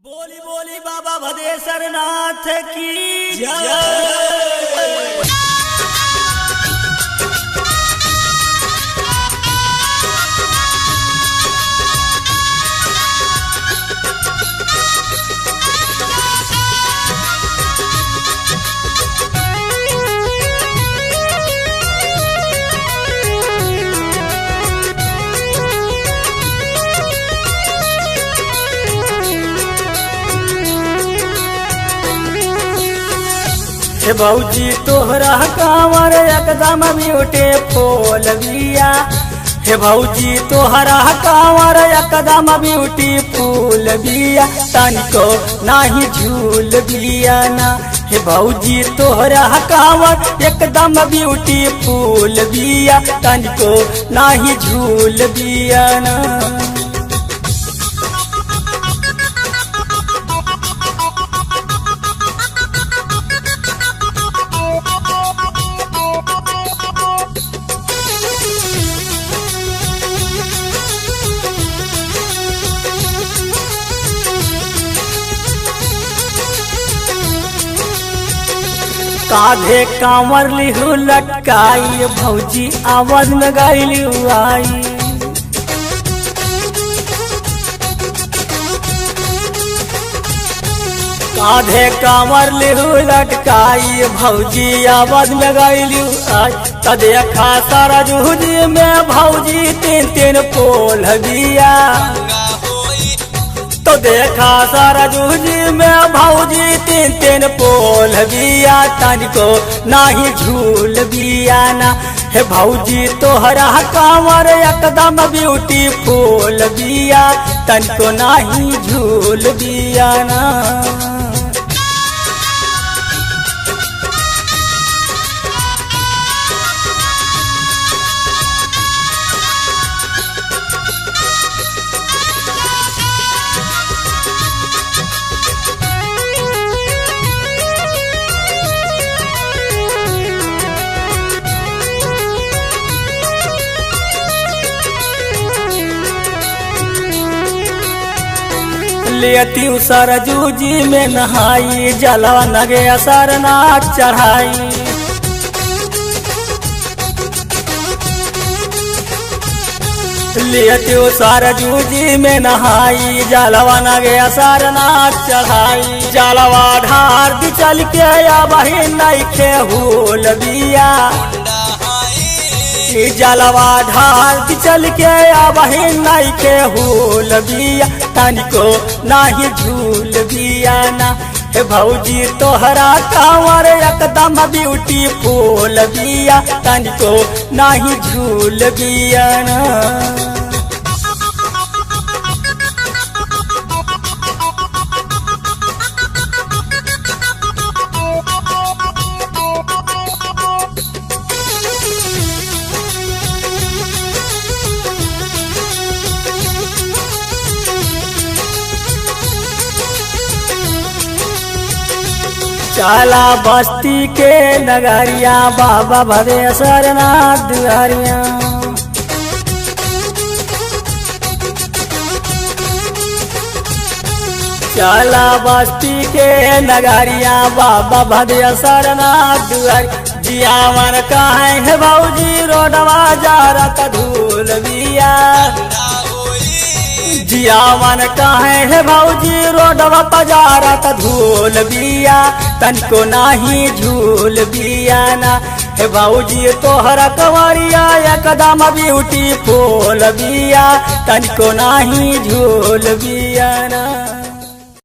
बोली बोली बाबा भदेश्वर नाथ की जय। हे भौजी तोहरा कांवर एकदम ब्यूटीफुल बिया। हे भौजी तोहरा कांवर एकदम ब्यूटीफुल बिया, तनिको नाही झूल बिया ना। हे भौजी तोहरा कांवर एकदम ब्यूटीफुल बिया, तनिको नाही झूल बिया ना। काधे कांवर लिहू लटकाई, भौजी आवाज में गाइलू आई। काधे कांवर लिहू लटकाई, भौजी आवाज में गाइलू आई। त देखा सारा जूझी में भौजी तीन तीन पोल बिया। तो देखा सारा जूझी में भौजी तीन तीन पोल बिया, तनिको नाही झूल बिया ना। हे भौजी तोहरा कांवर एकदम ब्यूटीफुल बिया, तनिको नाही झूल बिया ना। लेती सरजूजी में नहाई, जलवा नगे सरनाथ चढ़ाई। लेती सरजूजी में नहाई, जलवा नगे सरनाथ चढ़ाई। जलवा ढार दी चल के या बही नइखे हुल बिया। जलवा ढाल चल के वही नइखे हुल बिया, तनिको नाही झूल बिया ना। हे भौजी तोहरा कांवर एकदम ब्यूटीफुल बिया, तनिको नाही झूल बिया ना। चला बस्ती के नगरिया, बाबा भदेश्वर नाथ दुआरिया। चला बस्ती के नगरिया, बाबा भदेश्वर नाथ दुआरिया। जियावन कहे है भौजी रोडवा जारत धूल बिया। जियावन कहे है भौजी रोडवा पजारत धूल बिया, तनिको नाही झूल बिया ना। हे भौजी तोहरा कंवरिया एकदम ब्यूटीफुल बिया, तनिको नाही झूल बिया ना।